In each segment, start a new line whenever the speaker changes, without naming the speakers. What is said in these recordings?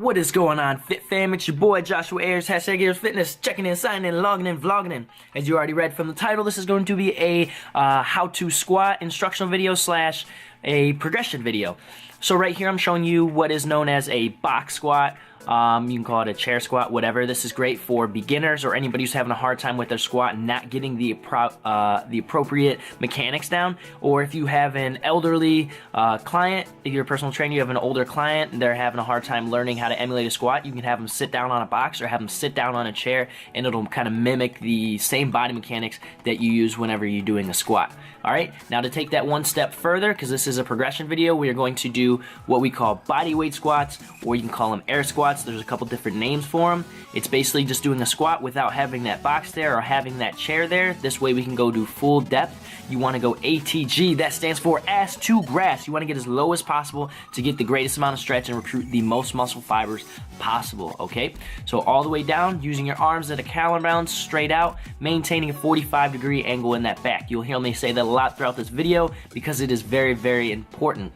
What is going on, Fit Fam? It's your boy Jashuha Ayers, hashtag Ayers Fitness, checking in, signing in, logging in, vlogging in. As you already read from the title, this is going to be a how-to squat instructional video slash a progression video. So right here I'm showing you what is known as a box squat. You can call it a chair squat, whatever. This is great for beginners or anybody who's having a hard time with their squat and not getting the appropriate mechanics down. Or if you have an elderly client, if you're a personal trainer, you have an older client and they're having a hard time learning how to emulate a squat, you can have them sit down on a box or have them sit down on a chair, and it'll kind of mimic the same body mechanics that you use whenever you're doing a squat. Alright, now to take that one step further, because this is a progression video, we are going to do what we call body weight squats, or you can call them air squats. There's a couple different names for them. It's basically just doing a squat without having that box there or having that chair there. This way we can go to full depth. You want to go ATG, that stands for ass to grass. You want to get as low as possible to get the greatest amount of stretch and recruit the most muscle fibers possible, okay? So all the way down, using your arms at a counterbalance, straight out, maintaining a 45-degree angle in that back. You'll hear me say that a lot throughout this video because it is very, very important.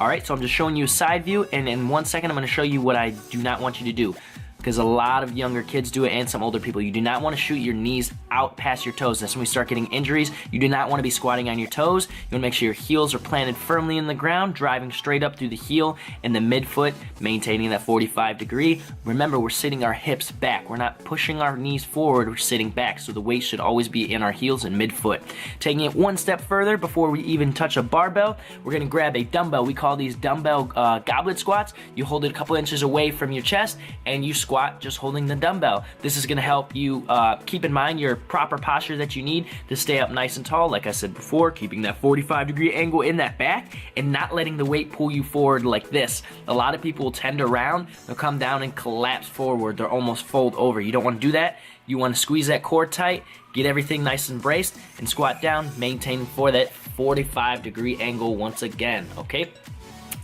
Alright, so I'm just showing you a side view, and in 1 second I'm going to show you what I do not want you to do, because a lot of younger kids do it and some older people. You do not want to shoot your knees out past your toes. That's when we start getting injuries. You do not want to be squatting on your toes. You want to make sure your heels are planted firmly in the ground, driving straight up through the heel and the midfoot, maintaining that 45-degree. Remember, we're sitting our hips back. We're not pushing our knees forward, we're sitting back, so the weight should always be in our heels and midfoot. Taking it one step further, before we even touch a barbell, we're going to grab a dumbbell. We call these dumbbell goblet squats. You hold it a couple inches away from your chest and you squat just holding the dumbbell. This is going to help you keep in mind your proper posture that you need to stay up nice and tall, like I said before, keeping that 45-degree angle in that back and not letting the weight pull you forward like this. A lot of people will tend around, they'll come down and collapse forward, they'll almost fold over. You don't want to do that. You want to squeeze that core tight, get everything nice and braced, and squat down, maintaining for that 45-degree angle once again, okay?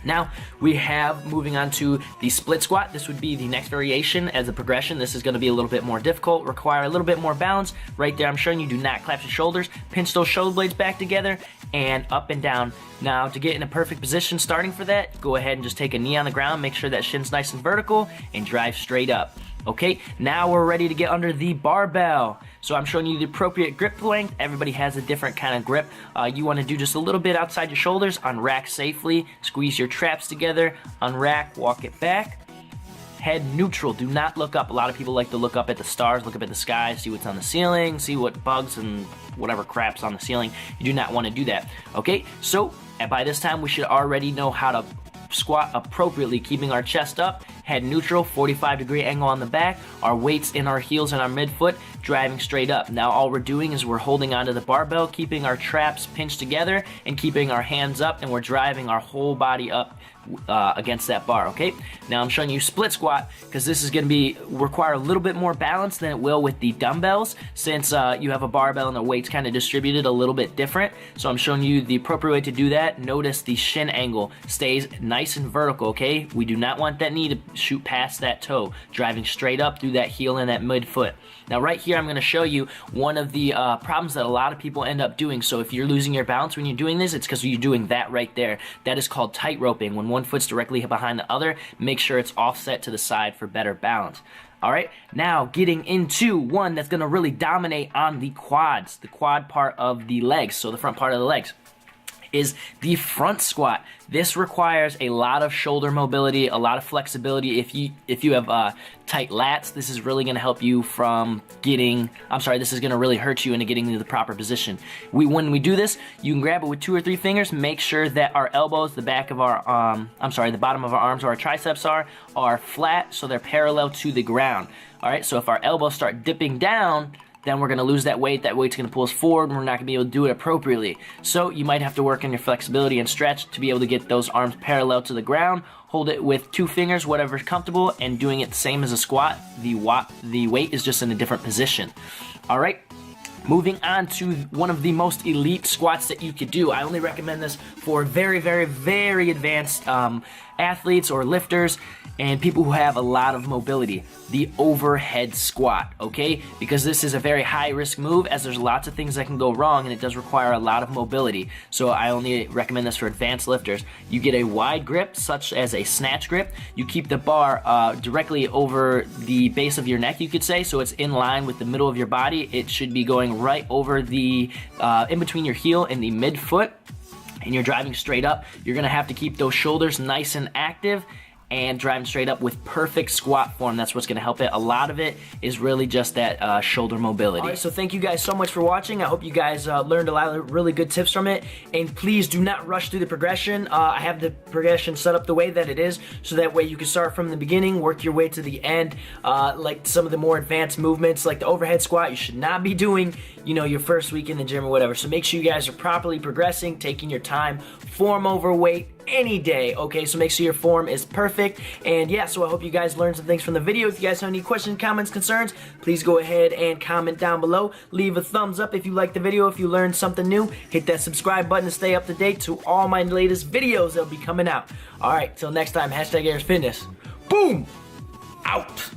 Now we have, moving on to the split squat. This would be the next variation as a progression. This is going to be a little bit more difficult, require a little bit more balance. Right there I'm showing you, do not collapse your shoulders, pinch those shoulder blades back together and up and down. Now to get in a perfect position starting for that, go ahead and just take a knee on the ground, make sure that shin's nice and vertical, and drive straight up. Okay, now we're ready to get under the barbell. So I'm showing you the appropriate grip length. Everybody has a different kind of grip. You want to do just a little bit outside your shoulders, unrack safely, squeeze your traps together, unrack, walk it back. Head neutral, do not look up. A lot of people like to look up at the stars, look up at the sky, see what's on the ceiling, see what bugs and whatever crap's on the ceiling. You do not want to do that. Okay, so by this time we should already know how to squat appropriately, keeping our chest up, head neutral, 45-degree angle on the back, our weights in our heels and our midfoot, driving straight up. Now all we're doing is we're holding onto the barbell, keeping our traps pinched together and keeping our hands up, and we're driving our whole body up against that bar, okay? Now I'm showing you split squat because this is going to require a little bit more balance than it will with the dumbbells, since you have a barbell and the weight's kind of distributed a little bit different. So I'm showing you the appropriate way to do that. Notice the shin angle stays nice and vertical, okay? We do not want that knee to shoot past that toe, driving straight up through that heel and that midfoot. Now right here I'm going to show you one of the problems that a lot of people end up doing. So if you're losing your balance when you're doing this, it's because you're doing that right there. That is called tight roping. When one foot's directly behind the other, make sure it's offset to the side for better balance. Alright, now getting into one that's going to really dominate on the quads, the quad part of the legs, so the front part of the legs, is the front squat. This requires a lot of shoulder mobility, a lot of flexibility. If you have tight lats, this is really going to help you from getting, this is going to really hurt you into getting into the proper position. When we do this, you can grab it with 2 or 3 fingers. Make sure that our elbows, the back of our, the bottom of our arms where our triceps are flat, so they're parallel to the ground. Alright, so if our elbows start dipping down, then we're going to lose that weight. That weight's going to pull us forward, and we're not going to be able to do it appropriately. So you might have to work on your flexibility and stretch to be able to get those arms parallel to the ground. Hold it with 2 fingers, whatever's comfortable, and doing it the same as a squat. The weight is just in a different position. All right. Moving on to one of the most elite squats that you could do. I only recommend this for very, very, very advanced athletes or lifters and people who have a lot of mobility, the overhead squat, okay? Because this is a very high risk move, as there's lots of things that can go wrong and it does require a lot of mobility. So I only recommend this for advanced lifters. You get a wide grip, such as a snatch grip. You keep the bar directly over the base of your neck, you could say, so it's in line with the middle of your body. It should be going right over the, in between your heel and the midfoot, and you're driving straight up. You're gonna have to keep those shoulders nice and active and driving straight up with perfect squat form. That's what's gonna help it. A lot of it is really just that shoulder mobility. All right, so thank you guys so much for watching. I hope you guys learned a lot of really good tips from it. And please do not rush through the progression. I have the progression set up the way that it is, so that way you can start from the beginning, work your way to the end. Like some of the more advanced movements, like the overhead squat, you should not be doing, you know, your first week in the gym or whatever. So make sure you guys are properly progressing, taking your time, form over weight any day, okay? So make sure your form is perfect. And yeah, so I hope you guys learned some things from the video. If you guys have any questions, comments, concerns, please go ahead and comment down below. Leave a thumbs up if you liked the video. If you learned something new, hit that subscribe button to stay up to date to all my latest videos that'll be coming out. All right, till next time, #AyersFitness. Boom! Out!